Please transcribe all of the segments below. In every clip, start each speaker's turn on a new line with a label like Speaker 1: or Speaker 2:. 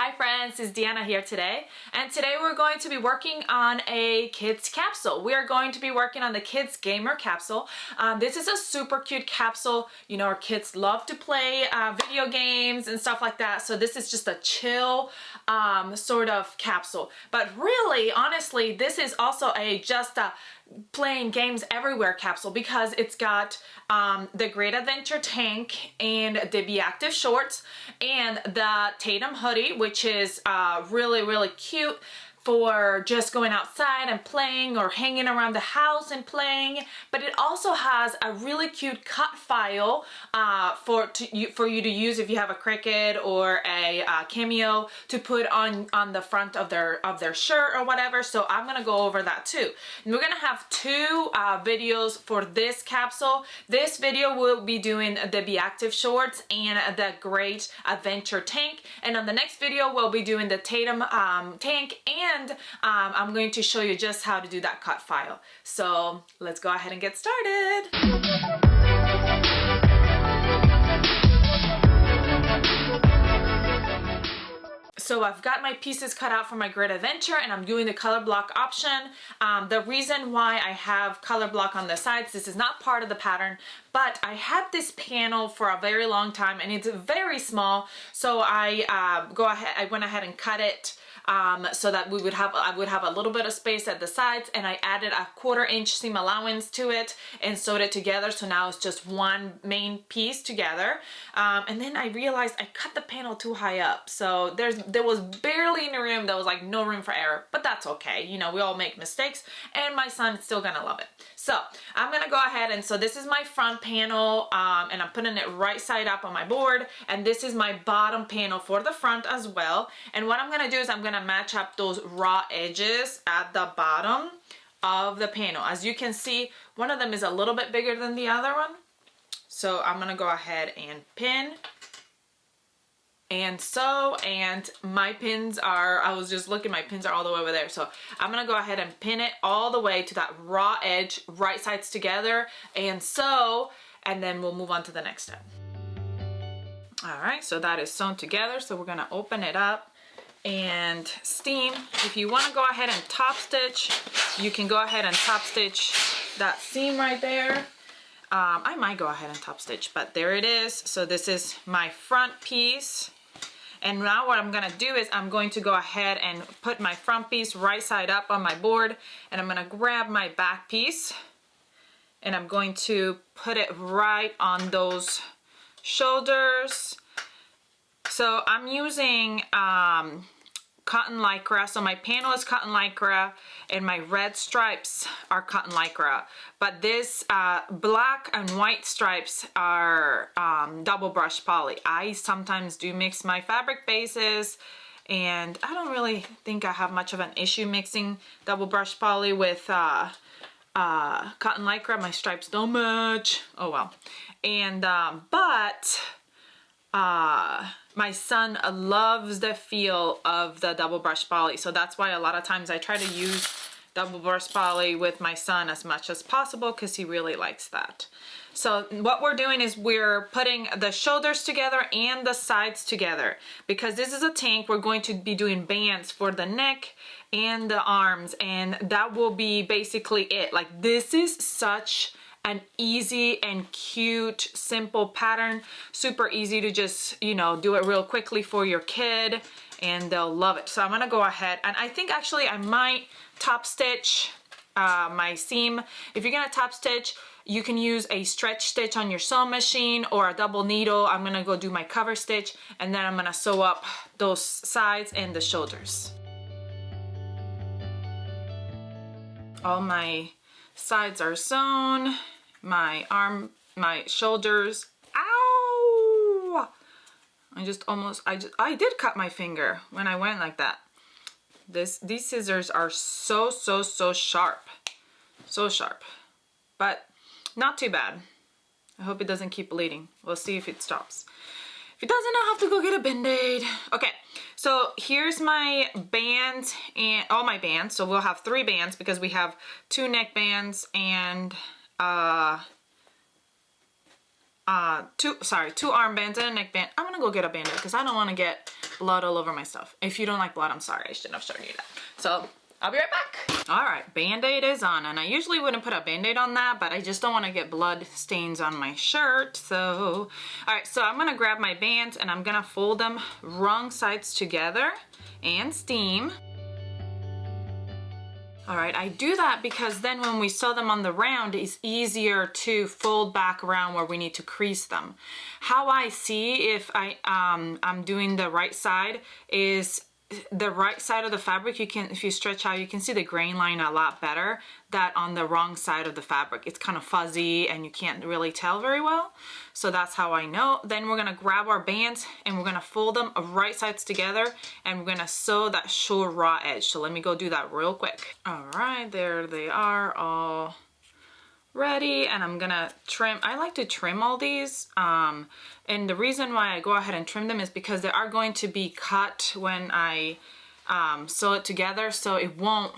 Speaker 1: Hi friends, it's Deanna here today, and today we're going to be working on a kids capsule. We are going to be working on the kids gamer capsule. This is a super cute capsule. You know, our kids love to play video games and stuff like that, so this is just a chill sort of capsule. But really, honestly, this is also just a playing games everywhere capsule because it's got the Great Adventure tank and the Be Active shorts and the Tatum hoodie, which is really cute for just going outside and playing or hanging around the house and playing. But it also has a really cute cut file for you to use if you have a Cricut or a Cameo to put on the front of their shirt or whatever. So I'm gonna go over that too. And we're gonna have two videos for this capsule. This video will be doing the Be Active shorts and the Great Adventure tank, and on the next video we'll be doing the Tatum tank, and I'm going to show you just how to do that cut file. So let's go ahead and get started. So I've got my pieces cut out for my Great Adventure, and I'm doing the color block option. The reason why I have color block on the sides, this is not part of the pattern, but I had this panel for a very long time and it's very small, so I went ahead and cut it so that I would have a little bit of space at the sides, and I added a 1/4 inch seam allowance to it and sewed it together, so now it's just one main piece together. And then I realized I cut the panel too high up, so there was barely any room. There was like no room for error, but that's okay. You know, we all make mistakes, and my son is still gonna love it. So I'm gonna go ahead, and so this is my front panel, and I'm putting it right side up on my board, and this is my bottom panel for the front as well. And what I'm gonna do is I'm gonna match up those raw edges at the bottom of the panel. As you can see, one of them is a little bit bigger than the other one. So I'm gonna go ahead and pin and sew, and my pins are, I was just looking, my pins are all the way over there. So I'm gonna go ahead and pin it all the way to that raw edge, right sides together, and sew, and then we'll move on to the next step. All right, so that is sewn together. So we're gonna open it up and steam. If you want to go ahead and top stitch, you can go ahead and top stitch that seam right there. I might go ahead and top stitch, but there it is. So this is my front piece, and now what I'm gonna do is I'm going to go ahead and put my front piece right side up on my board, and I'm gonna grab my back piece and I'm going to put it right on those shoulders. So I'm using cotton lycra. So my panel is cotton lycra and my red stripes are cotton lycra. But this black and white stripes are double brush poly. I sometimes do mix my fabric bases, and I don't really think I have much of an issue mixing double brush poly with cotton lycra. My stripes don't match. Oh well. And my son loves the feel of the double brush poly, so that's why a lot of times I try to use double brush poly with my son as much as possible because he really likes that. So what we're doing is we're putting the shoulders together and the sides together. Because this is a tank, we're going to be doing bands for the neck and the arms, and that will be basically it. Like, this is such an easy and cute, simple pattern. Super easy to just, you know, do it real quickly for your kid, and they'll love it. So I'm gonna go ahead, and I think actually I might top stitch my seam. If you're gonna top stitch, you can use a stretch stitch on your sewing machine or a double needle. I'm gonna go do my cover stitch, and then I'm gonna sew up those sides and the shoulders. All my sides are sewn, my arm, my shoulders. Ow! I did cut my finger when I went like that. These scissors are so sharp. So sharp. But not too bad. I hope it doesn't keep bleeding. We'll see if it stops. If it doesn't, I'll have to go get a Band-Aid. Okay, so here's my bands and all my bands. So we'll have 3 bands because we have 2 neck bands and two armbands and a neckband. I'm gonna go get a Band-Aid because I don't want to get blood all over my stuff. If you don't like blood, I'm sorry, I shouldn't have shown you that. So I'll be right back. All right, Band-Aid is on, and I usually wouldn't put a Band-Aid on that, but I just don't want to get blood stains on my shirt. So, all right, so I'm gonna grab my bands and I'm gonna fold them wrong sides together and steam. All right, I do that because then when we sew them on the round, it's easier to fold back around where we need to crease them. How I see if I'm doing the right side is the right side of the fabric, if you stretch out, you can see the grain line a lot better than on the wrong side of the fabric. It's kind of fuzzy and you can't really tell very well. So that's how I know. Then we're gonna grab our bands and we're gonna fold them right sides together and we're gonna sew that short raw edge. So let me go do that real quick. All right, there they are all ready, and I'm gonna trim. I like to trim all these, and the reason why I go ahead and trim them is because they are going to be cut when I sew it together, so it won't,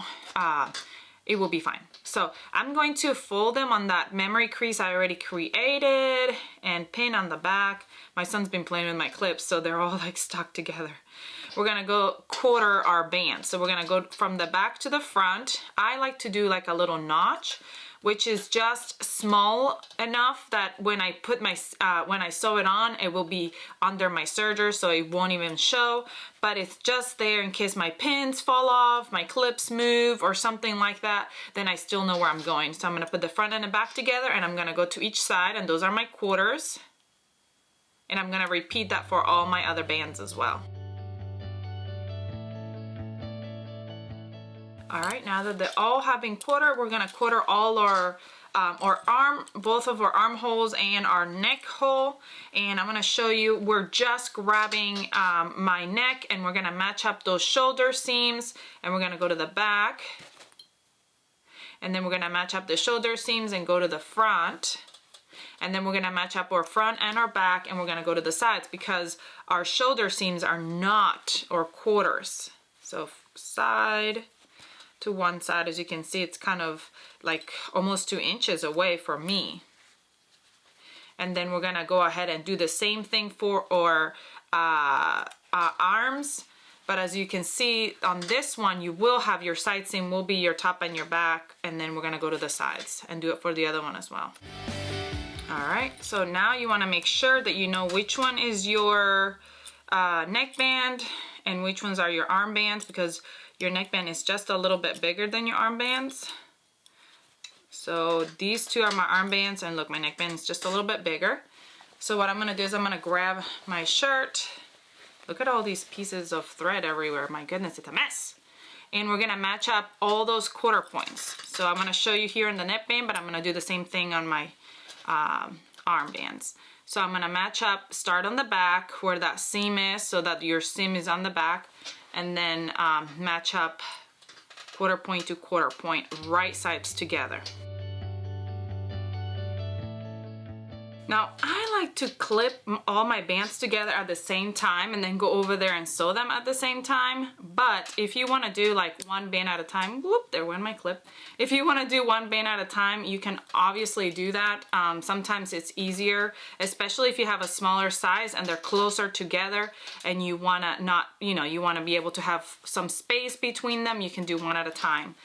Speaker 1: it will be fine. So I'm going to fold them on that memory crease I already created and pin on the back. My son's been playing with my clips, so they're all like stuck together. We're gonna go quarter our band. So we're gonna go from the back to the front. I like to do like a little notch, which is just small enough that when I put my, when I sew it on, it will be under my serger, so it won't even show, but it's just there in case my pins fall off, my clips move, or something like that, then I still know where I'm going. So I'm gonna put the front and the back together, and I'm gonna go to each side, and those are my quarters. And I'm gonna repeat that for all my other bands as well. All right, now that they all have been quartered, we're gonna quarter all our both of our armholes and our neck hole. And I'm gonna show you, we're just grabbing my neck, and we're gonna match up those shoulder seams, and we're gonna go to the back. And then we're gonna match up the shoulder seams and go to the front. And then we're gonna match up our front and our back, and we're gonna go to the sides because our shoulder seams are not, or quarters. So side to one side, as you can see, it's kind of like almost 2 inches away from me. And then we're gonna go ahead and do the same thing for our arms. But as you can see on this one, you will have your side seam will be your top and your back, and then we're gonna go to the sides and do it for the other one as well. All right, so now you wanna make sure that you know which one is your neckband and which ones are your armbands, because your neckband is just a little bit bigger than your armbands. So these two are my armbands, and look, my neckband is just a little bit bigger. So what I'm gonna do is I'm gonna grab my shirt. Look at all these pieces of thread everywhere. My goodness, it's a mess. And we're gonna match up all those quarter points. So I'm gonna show you here in the neckband, but I'm gonna do the same thing on my armbands. So I'm gonna match up, start on the back where that seam is, so that your seam is on the back, and then match up quarter point to quarter point, right sides together. Now, I like to clip all my bands together at the same time and then go over there and sew them at the same time. But if you want to do like one band at a time, whoop, there went my clip. If you want to do one band at a time, you can obviously do that. Sometimes it's easier, especially if you have a smaller size and they're closer together and you want to not, you know, you want to be able to have some space between them, you can do one at a time.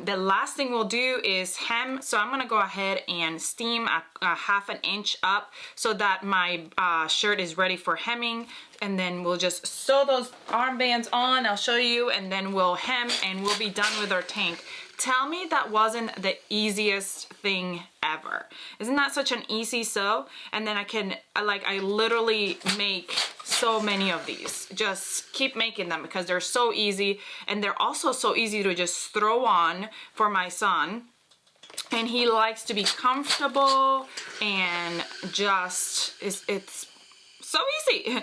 Speaker 1: The last thing we'll do is hem. So I'm going to go ahead and steam a half an inch up so that my shirt is ready for hemming, and then we'll just sew those armbands on. I'll show you, and then we'll hem and we'll be done with our tank. Tell me that wasn't the easiest thing ever. Isn't that such an easy sew? And then I can, I literally make so many of these. Just keep making them because they're so easy, and they're also so easy to just throw on for my son. And he likes to be comfortable, and just it's so easy.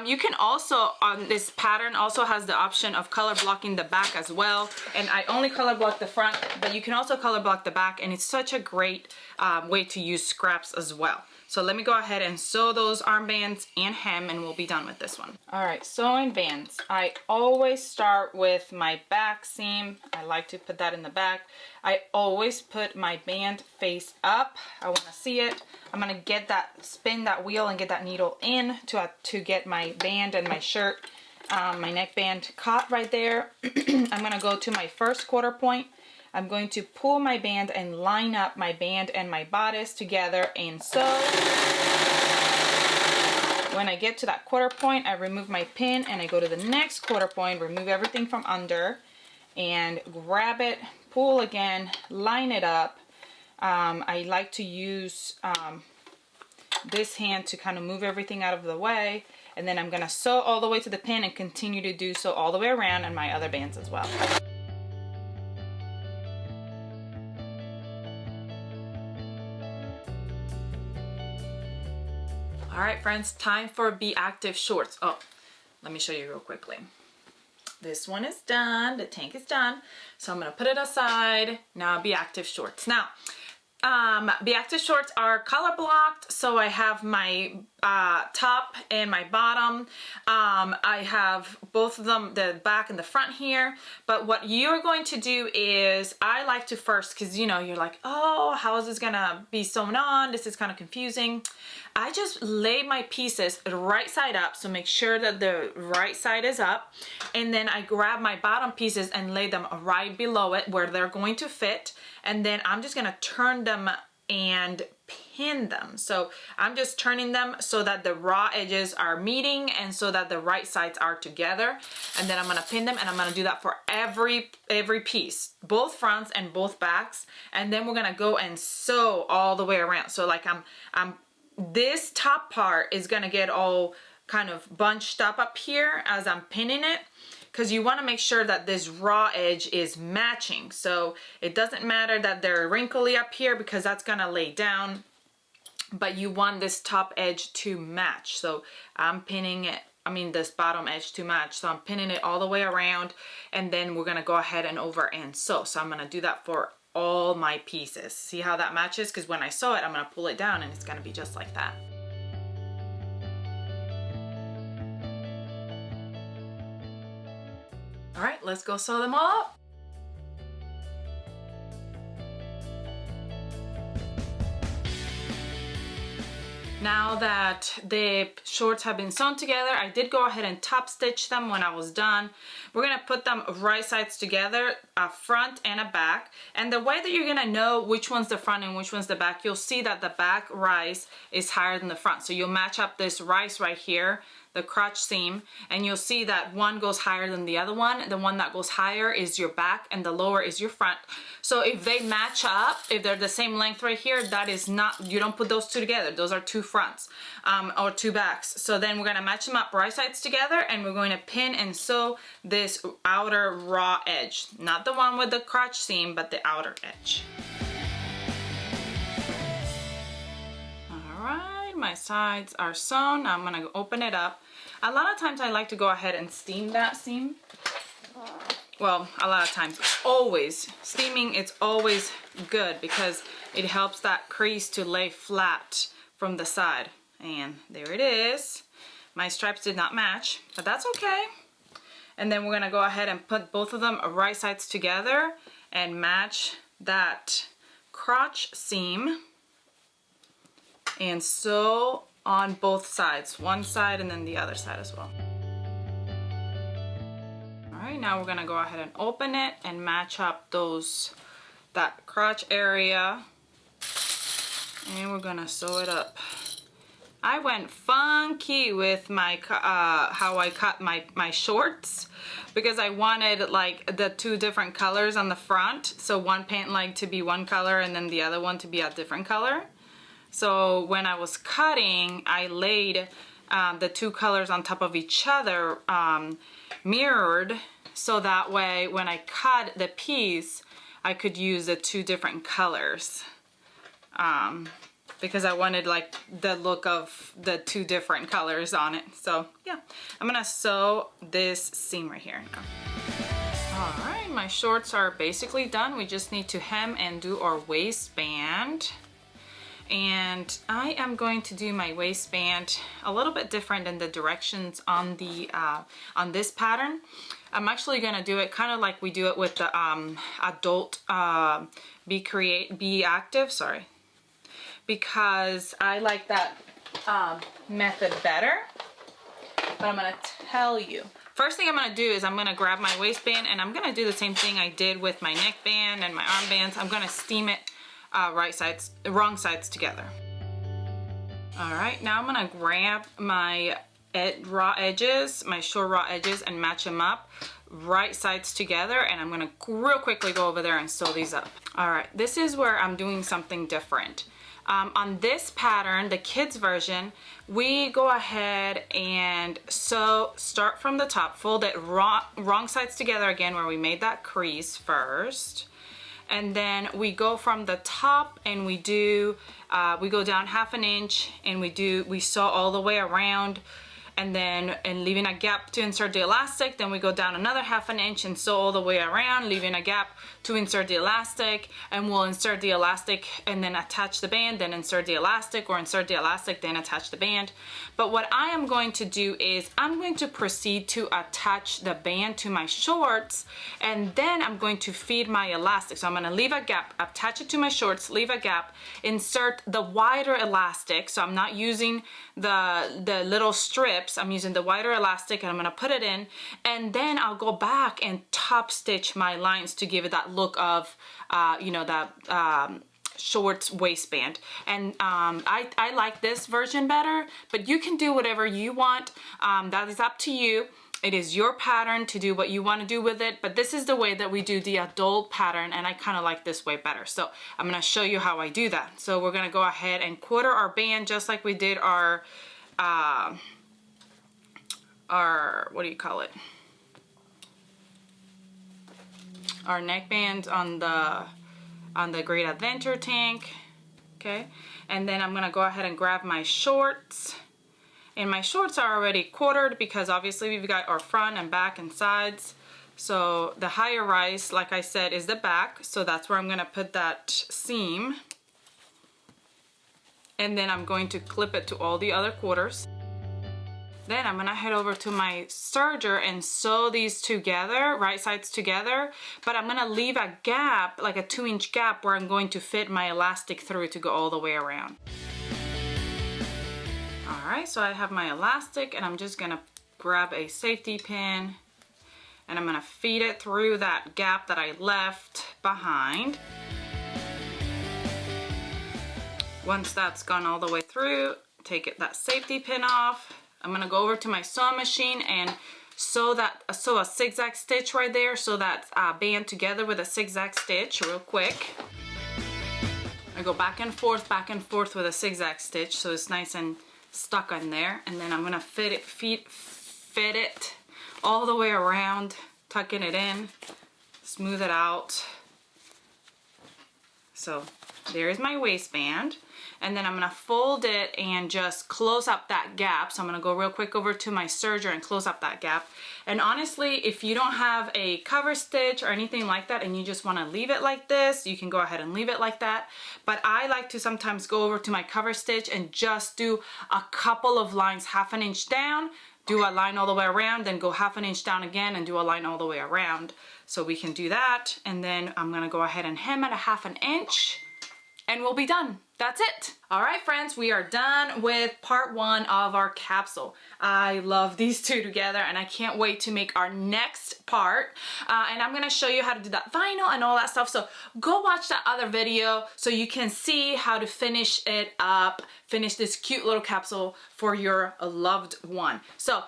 Speaker 1: You can also, this pattern also has the option of color blocking the back as well. And I only color block the front, but you can also color block the back, and it's such a great way to use scraps as well. So let me go ahead and sew those armbands and hem, and we'll be done with this one. All right, sewing bands. I always start with my back seam. I like to put that in the back. I always put my band face up. I want to see it. I'm gonna spin that wheel and get that needle in to get my band and my shirt, my neckband caught right there. I'm gonna go to my first quarter point. I'm going to pull my band and line up my band and my bodice together and sew. When I get to that quarter point, I remove my pin and I go to the next quarter point, remove everything from under and grab it, pull again, line it up. I like to use this hand to kind of move everything out of the way, and then I'm gonna sew all the way to the pin and continue to do so all the way around and my other bands as well. All right, friends, time for Be Active shorts. Oh, let me show you real quickly. This one is done, the tank is done. So I'm gonna put it aside. Now Be Active shorts. Now, Be Active shorts are color blocked, so I have my top and my bottom. I have both of them, the back and the front here. But what you're going to do is, I like to first, because you know, you're like, oh, how is this gonna be sewn on? This is kind of confusing. I just lay my pieces right side up, so make sure that the right side is up, and then I grab my bottom pieces and lay them right below it where they're going to fit, and then I'm just gonna turn them and pin them. So I'm just turning them so that the raw edges are meeting and so that the right sides are together, and then I'm gonna pin them, and I'm gonna do that for every piece, both fronts and both backs, and then we're gonna go and sew all the way around. So like this top part is gonna get all kind of bunched up here as I'm pinning it, because you want to make sure that this raw edge is matching. So it doesn't matter that they're wrinkly up here, because that's gonna lay down, but you want this top edge to match. So I'm pinning it, this bottom edge to match. So I'm pinning it all the way around, and then we're gonna go ahead and over and sew. So I'm gonna do that for all my pieces. See how that matches? Because when I sew it, I'm gonna pull it down and it's gonna be just like that. All right, let's go sew them all up. Now that the shorts have been sewn together, I did go ahead and top stitch them when I was done. We're gonna put them right sides together, a front and a back. And the way that you're gonna know which one's the front and which one's the back, you'll see that the back rise is higher than the front. So you'll match up this rise right here, the crotch seam, and you'll see that one goes higher than the other one. The one that goes higher is your back and the lower is your front. So if they match up, if they're the same length right here, that is not, you don't put those two together. Those are two fronts or two backs. So then we're gonna match them up right sides together, and we're going to pin and sew this outer raw edge. Not the one with the crotch seam, but the outer edge. All right, my sides are sewn. I'm gonna open it up. A lot of times I like to go ahead and steam that seam. Well, a lot of times, always. Steaming, it's always good because it helps that crease to lay flat from the side. And there it is. My stripes did not match, but that's okay. And then we're gonna go ahead and put both of them right sides together and match that crotch seam and sew on both sides, one side and then the other side as well. All right, now we're gonna go ahead and open it and match up that crotch area, and we're gonna sew it up. I went funky with my how I cut my shorts, because I wanted like the two different colors on the front, so one pant leg to be one color and then the other one to be a different color. So when I was cutting, I laid the two colors on top of each other, mirrored, so that way when I cut the piece, I could use the two different colors.
Speaker 2: because I wanted like the look of the two different colors on it. So yeah, I'm gonna sew this seam right here now. All right, my shorts are basically done. We just need to hem and do our waistband. And I am going to do my waistband a little bit different than the directions on the on this pattern. I'm actually gonna do it kind of like we do it with the adult Be Active, sorry, because I like that method better. But I'm gonna tell you. First thing I'm gonna do is I'm gonna grab my waistband, and I'm gonna do the same thing I did with my neckband and my armbands. I'm gonna steam it wrong sides together. All right, now I'm gonna grab my raw edges, my short raw edges, and match them up right sides together, and I'm gonna real quickly go over there and sew these up. All right, this is where I'm doing something different. On this pattern, the kids version, we go ahead and start from the top, fold it wrong sides together again where we made that crease first. And then we go from the top and we go down 1/2 inch and we sew all the way around, and then leaving a gap to insert the elastic. Then we go down another 1/2 inch and sew all the way around, leaving a gap to insert the elastic, and we'll insert the elastic and then attach the band, then insert the elastic, or insert the elastic, then attach the band. But what I am going to do is I'm going to proceed to attach the band to my shorts, and then I'm going to feed my elastic. So I'm gonna leave a gap, attach it to my shorts, leave a gap, insert the wider elastic. So I'm not using the little strips, I'm using the wider elastic, and I'm gonna put it in, and then I'll go back and top stitch my lines to give it that look of you know, that shorts waistband. And I like this version better, but you can do whatever you want. That is up to you. It is your pattern to do what you want to do with it, but this is the way that we do the adult pattern, and I kind of like this way better. So I'm going to show you how I do that. So we're going to go ahead and quarter our band just like we did our what do you call it? Our neckband on the Great Adventure tank. Okay, and then I'm gonna go ahead and grab my shorts, and my shorts are already quartered because obviously we've got our front and back and sides. So the higher rise, like I said, is the back, so that's where I'm gonna put that seam, and then I'm going to clip it to all the other quarters. Then I'm gonna head over to my serger and sew these together, right sides together, but I'm gonna leave a gap, like a 2-inch gap, where I'm going to fit my elastic through to go all the way around. All right, so I have my elastic, and I'm just gonna grab a safety pin, and I'm gonna feed it through that gap that I left behind. Once that's gone all the way through, take that safety pin off. I'm gonna go over to my sewing machine and sew a zigzag stitch right there, sew that band together with a zigzag stitch real quick. I go back and forth with a zigzag stitch so it's nice and stuck on there, and then I'm gonna fit it all the way around, tucking it in, smooth it out. So there's my waistband. And then I'm gonna fold it and just close up that gap. So I'm gonna go real quick over to my serger and close up that gap. And honestly, if you don't have a cover stitch or anything like that and you just wanna leave it like this, you can go ahead and leave it like that. But I like to sometimes go over to my cover stitch and just do a couple of lines 1/2 inch down, do a line all the way around, then go 1/2 inch down again and do a line all the way around. So we can do that. And then I'm gonna go ahead and hem at 1/2 inch, and we'll be done. That's it. All right, friends, we are done with part 1 of our capsule. I love these two together, and I can't wait to make our next part. And I'm gonna show you how to do that vinyl and all that stuff. So go watch that other video so you can see how to finish it up, finish this cute little capsule for your loved one. So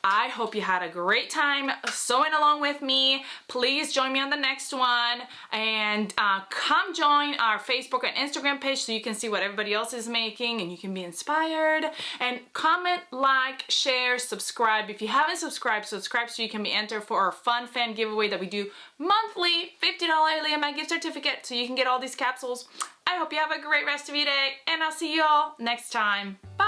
Speaker 1: I hope you had a great time sewing along with me. Please join me on the next one, and come join our Facebook and Instagram page so you can see what everybody else is making and you can be inspired. And comment, like, share, subscribe. If you haven't subscribed, subscribe so you can be entered for our fun fan giveaway that we do monthly. $50 Ellie and my gift certificate so you can get all these capsules. I hope you have a great rest of your day, and I'll see you all next time. Bye!